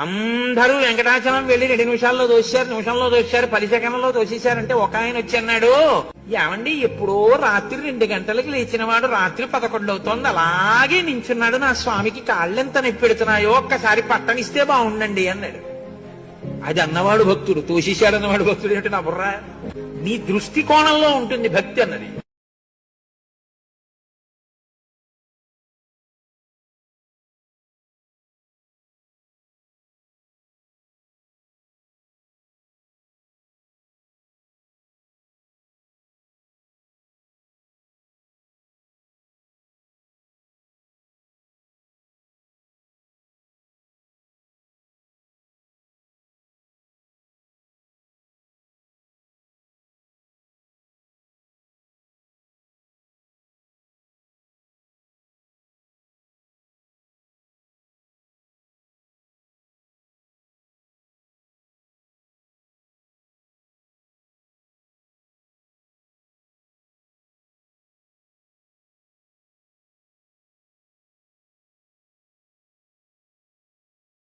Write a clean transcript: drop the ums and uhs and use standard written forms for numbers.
అందరూ వెంకటాచలం వెళ్లి 2 నిమిషాల్లో నిమిషంలో దోశారు 10 సెకండ్లలో తోసేశారంటే ఒక ఆయన వచ్చి అన్నాడు, ఏమండి ఎప్పుడో రాత్రి 2 గంటలకు లేచిన వాడు రాత్రి 11 అవుతోంది అలాగే నించున్నాడు, నా స్వామికి కాళ్ళెంత నొప్పెడుతున్నాయో ఒక్కసారి పట్టనిస్తే బాగుండండి అన్నాడు. అది అన్నవాడు భక్తుడు, తోసేశాడు అన్నవాడు భక్తుడు ఏమిటి నా బుర్ర? నీ దృష్టి కోణంలో ఉంటుంది భక్తి అన్నది.